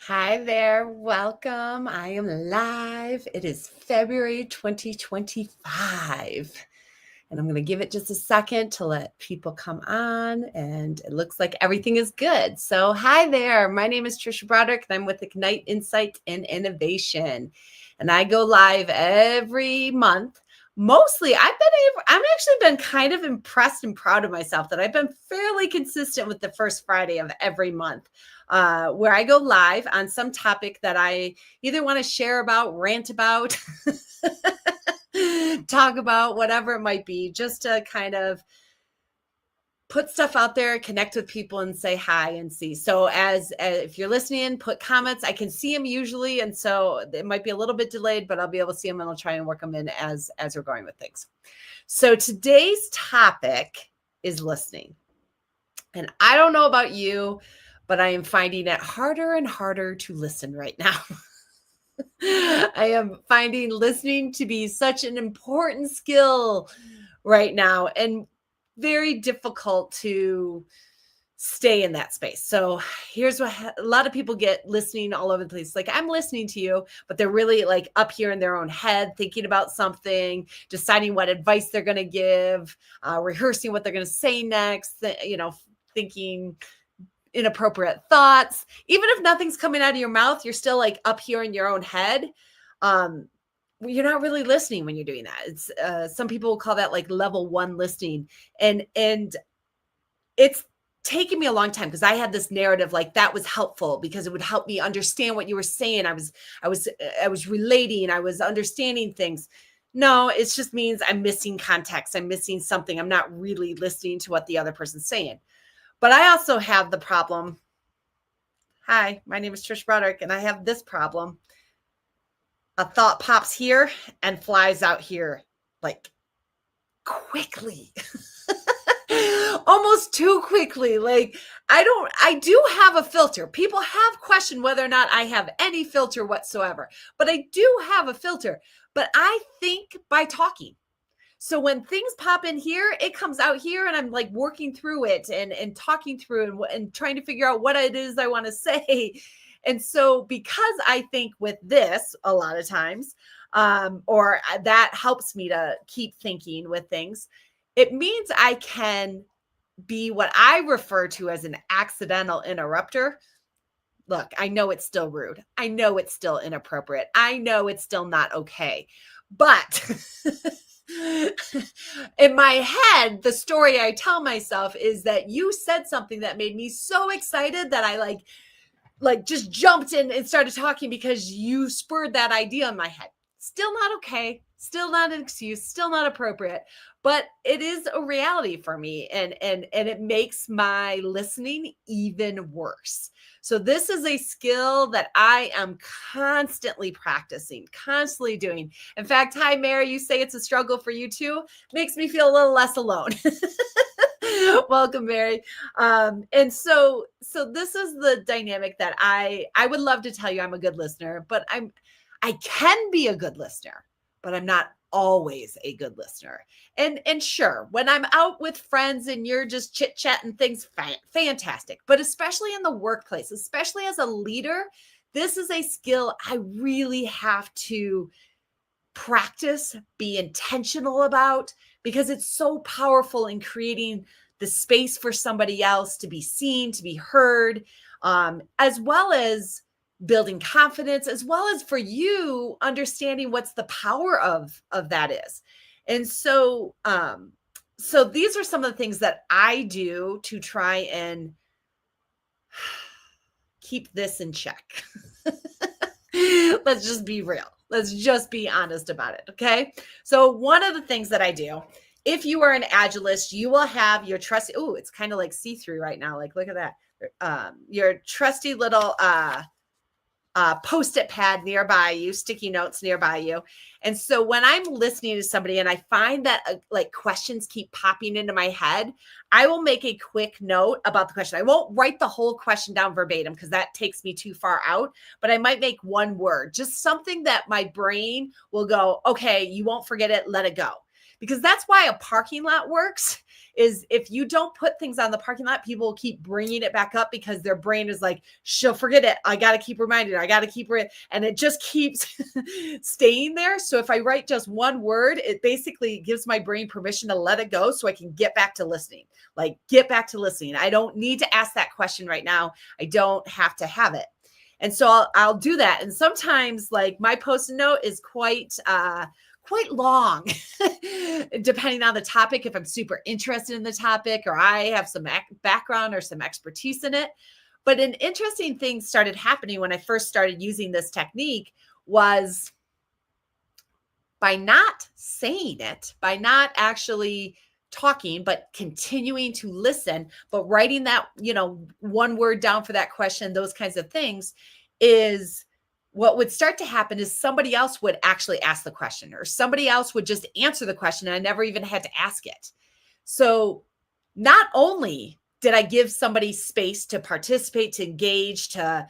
Hi there, welcome. I am live. It is February 2025, and I'm going to give it just a second to let people come on, and it looks like everything is good. So, hi there. My name is Trisha Broderick, and I'm with Ignite Insight and Innovation, and I go live every month. Mostly, I'm actually been kind of impressed and proud of myself that I've been fairly consistent with the first Friday of every month, where I go live on some topic that I either want to share about, rant about, talk about, whatever it might be, just to kind of put stuff out there, connect with people, and say hi and see. So as if you're listening, put comments. I can see them usually, and so it might be a little bit delayed, but I'll be able to see them, and I'll try and work them in as we're going with things. So today's topic is listening, and I don't know about you, but I am finding it harder and harder to listen right now. I am finding listening to be such an important skill right now, and very difficult to stay in that space. So here's what a lot of people get listening all over the place. Like, I'm listening to you, but they're really like up here in their own head, thinking about something, deciding what advice they're going to give, rehearsing what they're going to say next, thinking inappropriate thoughts. Even if nothing's coming out of your mouth, you're still like up here in your own head. You're not really listening when you're doing that. It's some people will call that like level 1 listening, and it's taken me a long time because I had this narrative like that was helpful because it would help me understand what you were saying. I was relating, I was understanding things. No, it just means I'm missing context. I'm missing something. I'm not really listening to what the other person's saying. But I also have the problem. Hi, my name is Trish Broderick, and I have this problem. A thought pops here and flies out here like quickly. Almost too quickly. Like, I do have a filter. People have questioned whether or not I have any filter whatsoever, but I do have a filter. But I think by talking. So when things pop in here, it comes out here, and I'm like working through it and talking through and trying to figure out what it is I want to say. And so because I think with this a lot of times, or that helps me to keep thinking with things, it means I can be what I refer to as an accidental interrupter. Look, I know it's still rude. I know it's still inappropriate. I know it's still not okay. But in my head, the story I tell myself is that you said something that made me so excited that I like just jumped in and started talking because you spurred that idea in my head. Still not okay. Still not an excuse. Still not appropriate. But it is a reality for me, and it makes my listening even worse. So this is a skill that I am constantly practicing, constantly doing. In fact, hi, Mary, you say it's a struggle for you too. Makes me feel a little less alone. Welcome, Mary. And so this is the dynamic that I would love to tell you I'm a good listener, but I can be a good listener, but I'm not always a good listener. And sure, when I'm out with friends and you're just chit-chatting things, fantastic. But especially in the workplace, especially as a leader, this is a skill I really have to practice, be intentional about, because it's so powerful in creating the space for somebody else to be seen, to be heard, as well as building confidence, as well as for you understanding what's the power of that is. And so so these are some of the things that I do to try and keep this in check. Let's just be real. Let's just be honest about it. Okay. So one of the things that I do, if you are an Agilist, you will have your trusty, oh, it's kind of like see-through right now. Like, look at that. Your trusty little Post-it pad nearby you, sticky notes nearby you. And so when I'm listening to somebody and I find that like questions keep popping into my head, I will make a quick note about the question. I won't write the whole question down verbatim because that takes me too far out, but I might make one word, just something that my brain will go, okay, you won't forget it, let it go. because that's why a parking lot works. Is if you don't put things on the parking lot, people will keep bringing it back up because their brain is like, she'll forget it. I got to keep reminding her. I got to keep it. And it just keeps staying there. So if I write just one word, it basically gives my brain permission to let it go so I can get back to listening. Like, get back to listening. I don't need to ask that question right now. I don't have to have it. And so I'll do that. And sometimes, like, my Post-it note is quite long, depending on the topic. If I'm super interested in the topic, or I have some background or some expertise in it. But an interesting thing started happening when I first started using this technique was by not saying it, by not actually talking, but continuing to listen, but writing that, one word down for that question, those kinds of things, is what would start to happen is somebody else would actually ask the question, or somebody else would just answer the question, and I never even had to ask it. So not only did I give somebody space to participate, to engage, to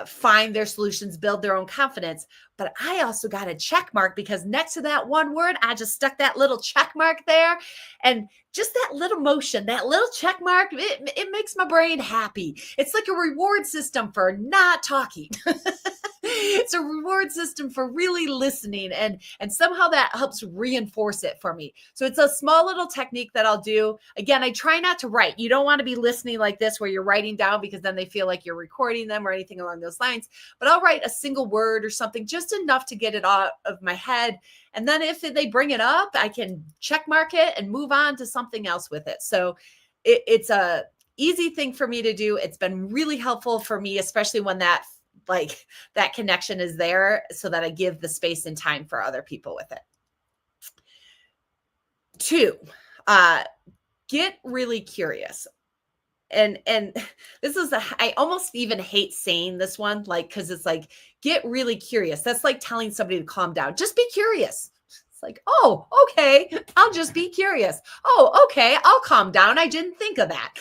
find their solutions, build their own confidence, but I also got a check mark, because next to that one word, I just stuck that little check mark there. And just that little motion, that little check mark, it makes my brain happy. It's like a reward system for not talking. It's a reward system for really listening, and somehow that helps reinforce it for me. So it's a small little technique that I'll do. Again, I try not to write. You don't want to be listening like this where you're writing down, because then they feel like you're recording them or anything along those lines. But I'll write a single word or something, just enough to get it out of my head. And then if they bring it up, I can check mark it and move on to something else with it. So it's a easy thing for me to do. It's been really helpful for me, especially when that connection is there, so that I give the space and time for other people with it. 2, get really curious. And this is I almost even hate saying this one, because it's like, get really curious. That's like telling somebody to calm down. Just be curious. It's like, oh, okay, I'll just be curious. Oh, okay, I'll calm down. I didn't think of that.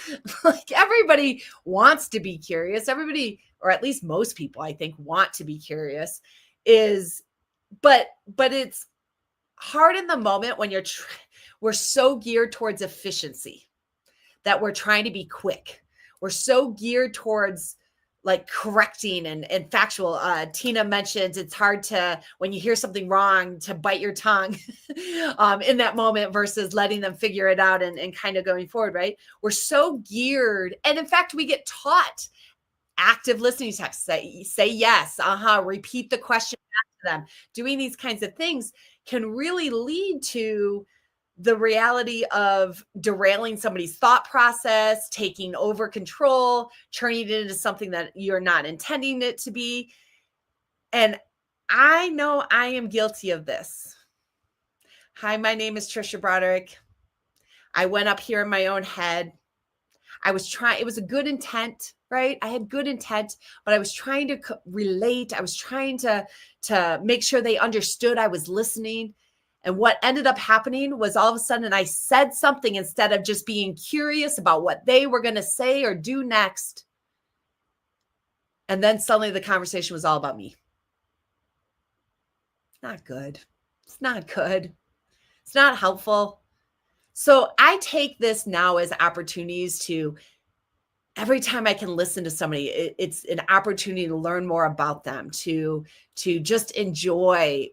Like, everybody wants to be curious. Everybody, or at least most people, I think, want to be curious. But it's hard in the moment when we're so geared towards efficiency that we're trying to be quick. We're so geared towards like correcting and factual. Tina mentions it's hard to, when you hear something wrong, to bite your tongue in that moment versus letting them figure it out and kind of going forward, right? We're so geared. And in fact, we get taught active listening text, say yes, repeat the question back to them. Doing these kinds of things can really lead to the reality of derailing somebody's thought process, taking over control, turning it into something that you're not intending it to be. And I know I am guilty of this. Hi, my name is Trisha Broderick. I went up here in my own head. It was a good intent, right? I had good intent, but I was trying to relate. I was trying to make sure they understood I was listening. And what ended up happening was, all of a sudden I said something instead of just being curious about what they were going to say or do next. And then suddenly the conversation was all about me. Not good. It's not good. It's not helpful. So I take this now as opportunities to, every time I can listen to somebody, it's an opportunity to learn more about them, to just enjoy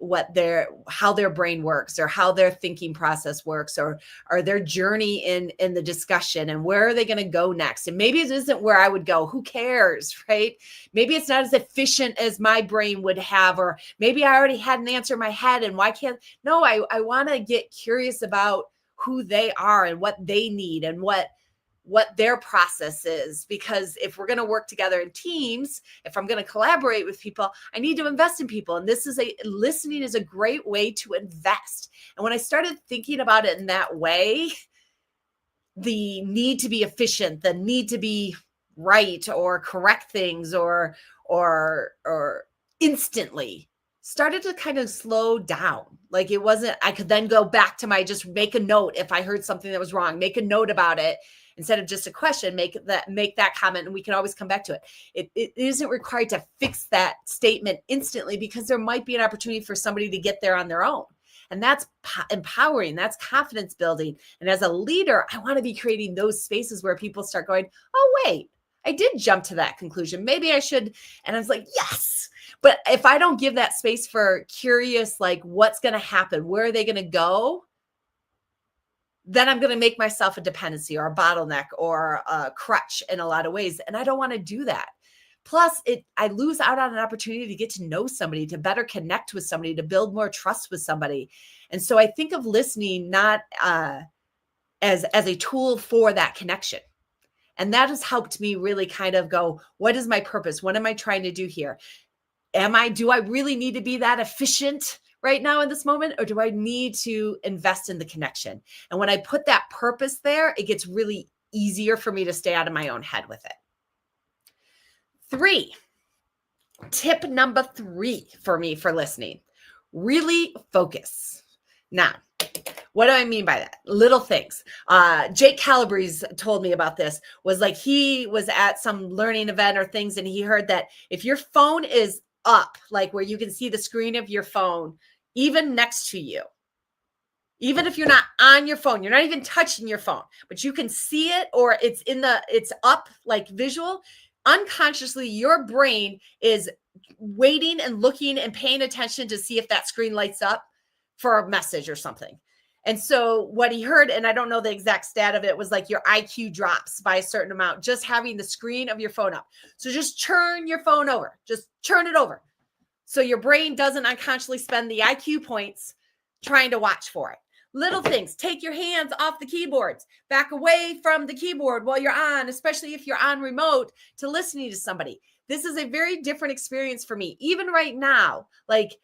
how their brain works, or how their thinking process works, or their journey in the discussion, and where are they going to go next. And maybe it isn't where I would go. Who cares, right? Maybe it's not as efficient as my brain would have, or maybe I already had an answer in my head, and why can't? No, I want to get curious about who they are and what they need and what their process is. Because if we're going to work together in teams, if I'm going to collaborate with people, I need to invest in people. And listening is a great way to invest. And when I started thinking about it in that way, the need to be efficient, the need to be right or correct things or instantly started to kind of slow down. Like, it wasn't, I could then go back to just make a note if I heard something that was wrong, make a note about it. Instead of just a question, make that comment, and we can always come back to it. It isn't required to fix that statement instantly, because there might be an opportunity for somebody to get there on their own. And that's empowering. That's confidence building. And as a leader, I want to be creating those spaces where people start going, oh, wait, I did jump to that conclusion. Maybe I should. And I was like, yes. But if I don't give that space for curious, like what's going to happen, where are they going to go? Then I'm going to make myself a dependency or a bottleneck or a crutch in a lot of ways. And I don't want to do that. Plus, I lose out on an opportunity to get to know somebody, to better connect with somebody, to build more trust with somebody. And so I think of listening not as a tool for that connection. And that has helped me really kind of go, what is my purpose? What am I trying to do here? Do I really need to be that efficient right now in this moment? Or do I need to invest in the connection? And when I put that purpose there, it gets really easier for me to stay out of my own head with it. 3, tip number 3 for me for listening, really focus. Now, what do I mean by that? Little things. Jake Calabrese told me about this, was like he was at some learning event or things, and he heard that if your phone is up, like where you can see the screen of your phone, even next to you, even if you're not on your phone, you're not even touching your phone, but you can see it, or it's up like visual, unconsciously, your brain is waiting and looking and paying attention to see if that screen lights up for a message or something. And so what he heard, and I don't know the exact stat of it, was like your IQ drops by a certain amount, just having the screen of your phone up. So just turn your phone over, just turn it over. So your brain doesn't unconsciously spend the IQ points trying to watch for it. Little things, take your hands off the keyboards, back away from the keyboard while you're on, especially if you're on remote, to listening to somebody. This is a very different experience for me. Even right now, like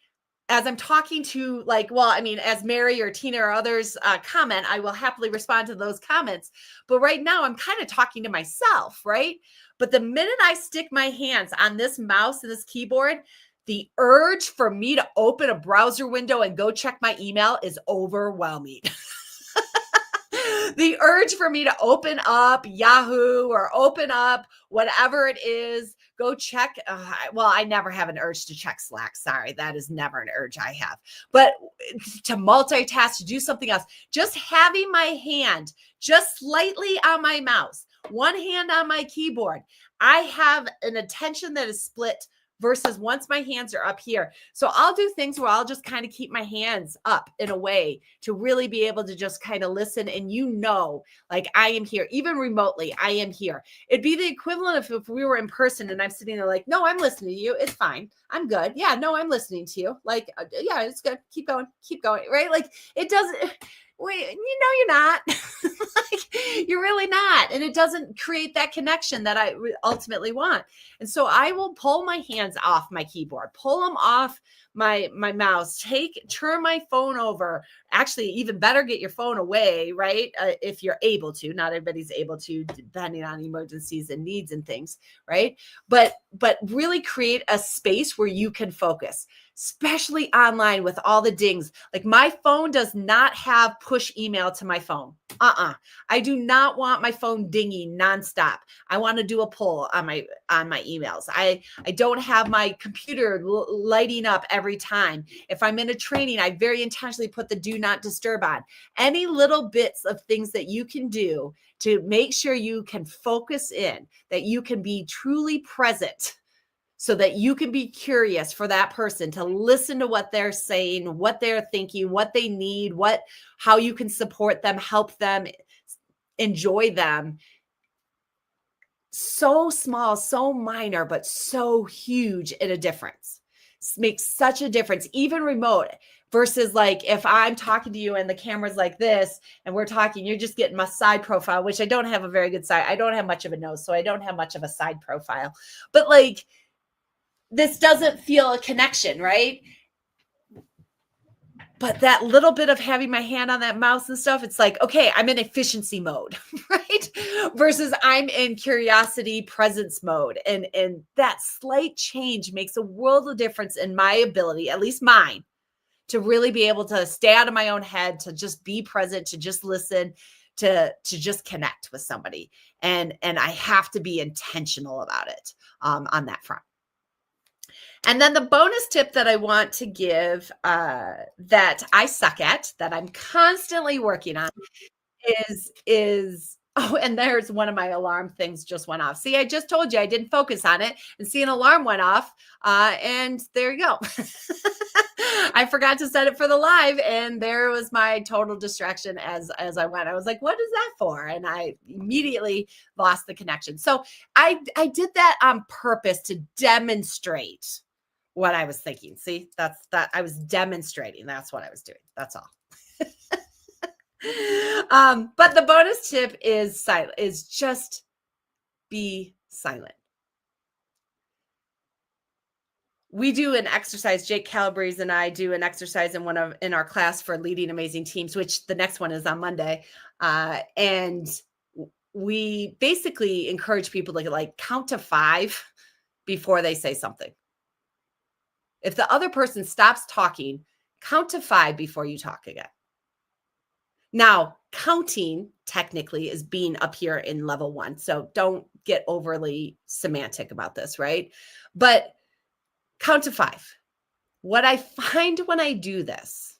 as I'm talking to as Mary or Tina or others comment, I will happily respond to those comments. But right now I'm kind of talking to myself, right? But the minute I stick my hands on this mouse and this keyboard, the urge for me to open a browser window and go check my email is overwhelming. The urge for me to open up Yahoo or open up whatever it is, go check. I never have an urge to check Slack. Sorry, that is never an urge I have. But to multitask, to do something else, just having my hand just slightly on my mouse, one hand on my keyboard, I have an attention that is split versus once my hands are up here. So I'll do things where I'll just kind of keep my hands up in a way to really be able to just kind of listen. And like I am here, even remotely, I am here. It'd be the equivalent of if we were in person and I'm sitting there like, no, I'm listening to you. It's fine. I'm good. Yeah, no, I'm listening to you. Like, yeah, it's good. Keep going, right? Like it doesn't, wait, you're not. Like, you're really not. And it doesn't create that connection that I ultimately want. And so I will pull my hands off my keyboard, pull them off my mouse, turn my phone over. Actually, even better, get your phone away, right? If you're able to. Not everybody's able to, depending on emergencies and needs and things, right? But really create a space where you can focus, especially online with all the dings. Like my phone does not have push email to my phone. I do not want my phone dinging nonstop. I want to do a pull on my emails. I don't have my computer lighting up every time. If I'm in a training, I very intentionally put the do not disturb on. Any little bits of things that you can do to make sure you can focus in, that you can be truly present, so that you can be curious for that person, to listen to what they're saying, what they're thinking, what they need, how you can support them, help them, enjoy them. So small, so minor, but so huge in a difference. Makes such a difference, even remote, versus like if I'm talking to you and the camera's like this and we're talking, you're just getting my side profile, which I don't have a very good side. I don't have much of a nose, so I don't have much of a side profile. But like, this doesn't feel a connection, right? But that little bit of having my hand on that mouse and stuff, it's like, okay, I'm in efficiency mode, right? Versus I'm in curiosity presence mode. And that slight change makes a world of difference in my ability, at least mine, to really be able to stay out of my own head, to just be present, to just listen, to just connect with somebody. And I have to be intentional about it on that front. And then the bonus tip that I want to give that I suck at, that I'm constantly working on, is oh, and there's one of my alarm things just went off. See, I just told you I didn't focus on it, and see, an alarm went off, and there you go. I forgot to set it for the live, and there was my total distraction as I went. I was like, "What is that for?" And I immediately lost the connection. So I did that on purpose to demonstrate what I was thinking. See, that's that I was demonstrating. That's what I was doing. That's all. But the bonus tip is silent, is just be silent. We do an exercise, Jake Calabrese and I do an exercise in our class for leading amazing teams, which the next one is on Monday. And we basically encourage people to like count to 5 before they say something. If the other person stops talking, count to 5 before you talk again. Now, counting technically is being up here in level 1. So don't get overly semantic about this, right? But count to 5. What I find when I do this,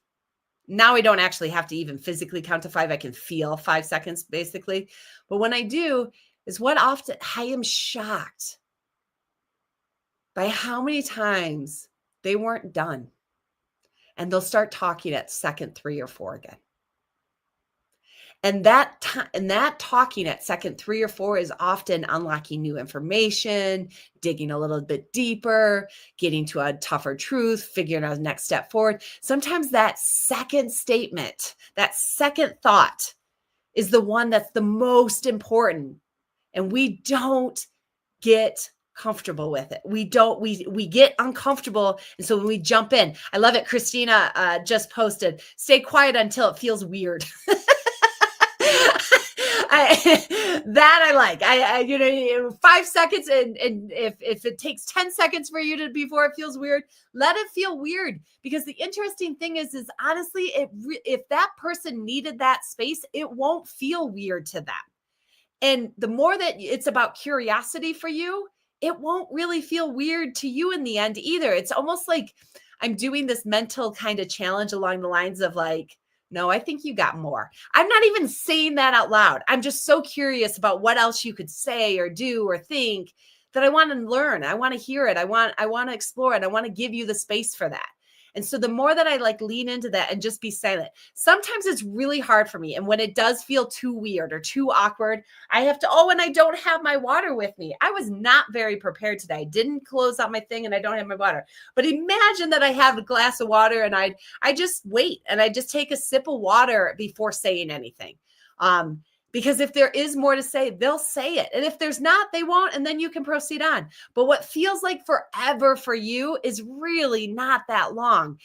now I don't actually have to even physically count to 5. I can feel 5 seconds basically. But when I do is what often I am shocked by how many times they weren't done. And they'll start talking at second 3 or 4 again. And that talking at second 3 or 4 is often unlocking new information, digging a little bit deeper, getting to a tougher truth, figuring out the next step forward. Sometimes that second statement, that second thought is the one that's the most important. And we don't get comfortable with it. We get uncomfortable. And so when we jump in, I love it. Christina just posted, stay quiet until it feels weird. That I like. I 5 seconds, and if it takes 10 seconds for you to before it feels weird, let it feel weird. Because the interesting thing is honestly, if that person needed that space, it won't feel weird to them. And the more that it's about curiosity for you, it won't really feel weird to you in the end either. It's almost like I'm doing this mental kind of challenge along the lines of like, no, I think you got more. I'm not even saying that out loud. I'm just so curious about what else you could say or do or think that I want to learn. I want to hear it. I want to explore it. I want to give you the space for that. And so the more that I like lean into that and just be silent, sometimes it's really hard for me. And when it does feel too weird or too awkward, I have to, and I don't have my water with me. I was not very prepared today. I didn't close out my thing and I don't have my water. But imagine that I have a glass of water and I just wait and I just take a sip of water before saying anything. Because if there is more to say, they'll say it. And if there's not, they won't. And then you can proceed on. But what feels like forever for you is really not that long.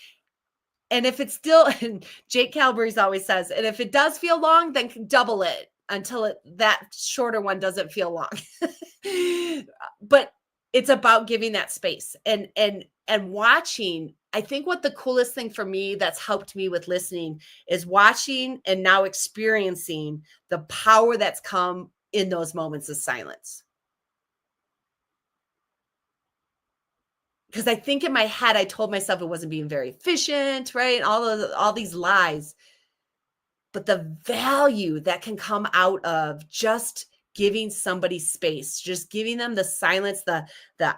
And if it's still, and Jake Calabrese always says, and if it does feel long, then double it until that shorter one doesn't feel long. But it's about giving that space and watching. I think what the coolest thing for me that's helped me with listening is watching and now experiencing the power that's come in those moments of silence. Because I think in my head, I told myself it wasn't being very efficient, right? All these lies. But the value that can come out of just giving somebody space, just giving them the silence, the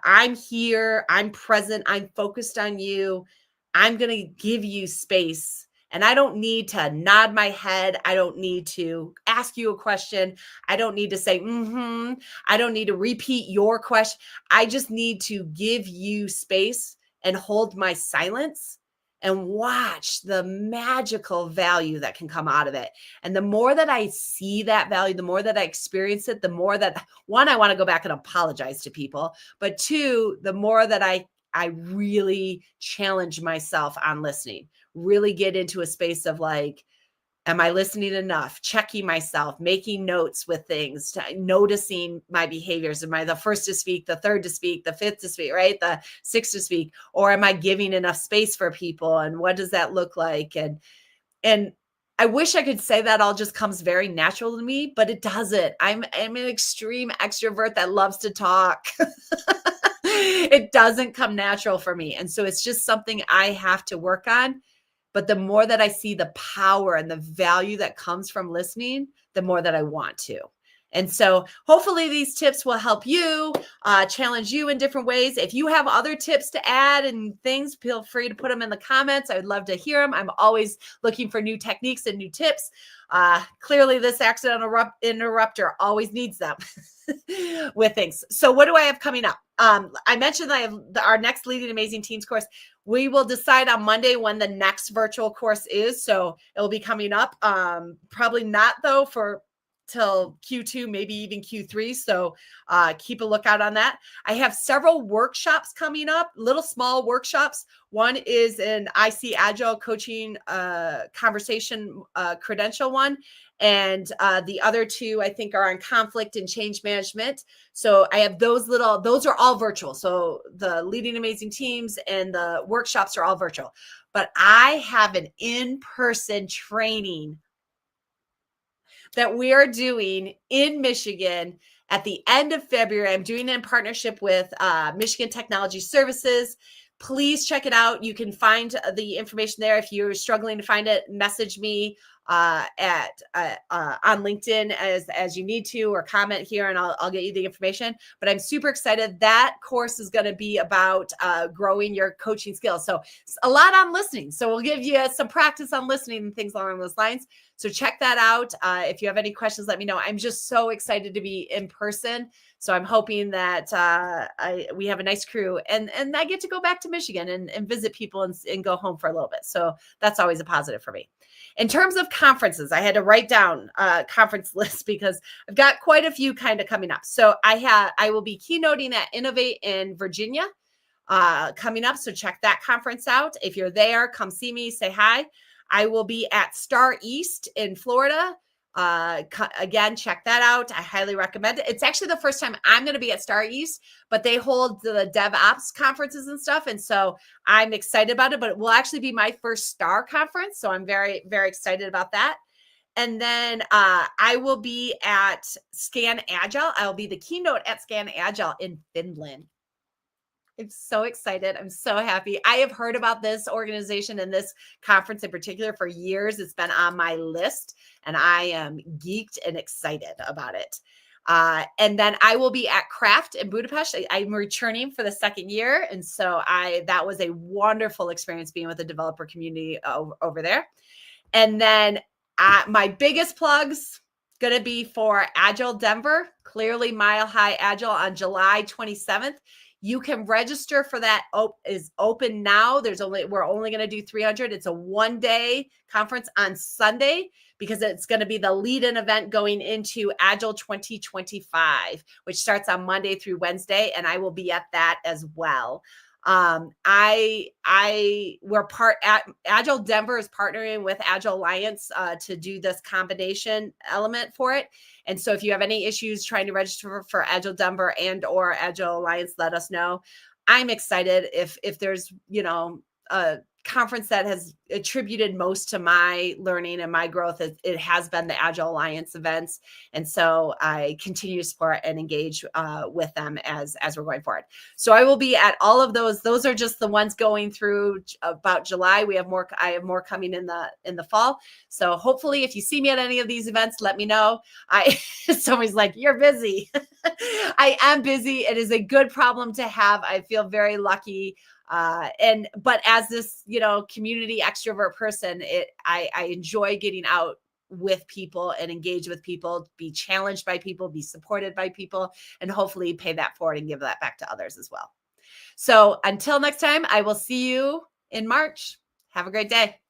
I'm here, I'm present, I'm focused on you, I'm going to give you space. And I don't need to nod my head. I don't need to ask you a question. I don't need to say, I don't need to repeat your question. I just need to give you space and hold my silence and watch the magical value that can come out of it. And the more that I see that value, the more that I experience it, the more that, one, I want to go back and apologize to people, but 2, the more that I really challenge myself on listening, really get into a space of like, am I listening enough? Checking myself, making notes with things, noticing my behaviors. Am I the first to speak, the third to speak, the fifth to speak, right? The sixth to speak, or am I giving enough space for people? And what does that look like? And I wish I could say that all just comes very natural to me, but it doesn't. I'm an extreme extrovert that loves to talk. It doesn't come natural for me. And so it's just something I have to work on. But the more that I see the power and the value that comes from listening, the more that I want to. And so hopefully these tips will help you, challenge you in different ways. If you have other tips to add and things, feel free to put them in the comments. I would love to hear them. I'm always looking for new techniques and new tips. Clearly this accidental interrupter always needs them with things. So what do I have coming up? I mentioned I have our next Leading Amazing Teams course. We will decide on Monday when the next virtual course is. So it will be coming up. Probably not though till Q2, maybe even Q3. So keep a lookout on that. I have several workshops coming up, little small workshops. One is an IC Agile coaching conversation credential one. And the other two, I think, are on conflict and change management. So I have those are all virtual. So the Leading Amazing Teams and the workshops are all virtual. But I have an in-person training that we are doing in Michigan at the end of February. I'm doing it in partnership with Michigan Technology Services. Please check it out. You can find the information there. If you're struggling to find it, message me on LinkedIn as you need to, or comment here and I'll get you the information. But I'm super excited. That course is going to be about growing your coaching skills. So a lot on listening. So we'll give you some practice on listening and things along those lines. So check that out. If you have any questions, let me know. I'm just so excited to be in person. So I'm hoping that we have a nice crew and I get to go back to Michigan and visit people and go home for a little bit. So that's always a positive for me. In terms of conferences, I had to write down a conference list because I've got quite a few kind of coming up. So I will be keynoting at Innovate in Virginia coming up. So check that conference out. If you're there, come see me, say hi. I will be at Star East in Florida. Again, check that out. I highly recommend it. It's actually the first time I'm going to be at Star East, but they hold the DevOps conferences and stuff. And so I'm excited about it, but it will actually be my first Star conference. So I'm very, very excited about that. And then I will be at Scan Agile. I'll be the keynote at Scan Agile in Finland. I'm so excited. I'm so happy. I have heard about this organization and this conference in particular for years. It's been on my list and I am geeked and excited about it. And then I will be at Craft in Budapest. I'm returning for the second year. And so that was a wonderful experience being with the developer community over there. And then my biggest plugs going to be for Agile Denver, clearly Mile High Agile on July 27th. You can register for that. Is open now. We're only going to do 300. It's a one-day conference on Sunday because it's going to be the lead-in event going into Agile 2025, which starts on Monday through Wednesday, and I will be at that as well. Agile Denver is partnering with Agile Alliance to do this combination element for it. And so if you have any issues trying to register for Agile Denver and or Agile Alliance, let us know. I'm excited if there's, a conference that has attributed most to my learning and my growth. It has been the Agile Alliance events. And so I continue to support and engage with them as we're going forward. So I will be at all of those. Those are just the ones going through about July. I have more coming in the fall. So hopefully if you see me at any of these events, let me know. Somebody's like, you're busy. I am busy. It is a good problem to have. I feel very lucky. But as this, community extrovert person, I enjoy getting out with people and engage with people, be challenged by people, be supported by people, and hopefully pay that forward and give that back to others as well. So until next time, I will see you in March. Have a great day.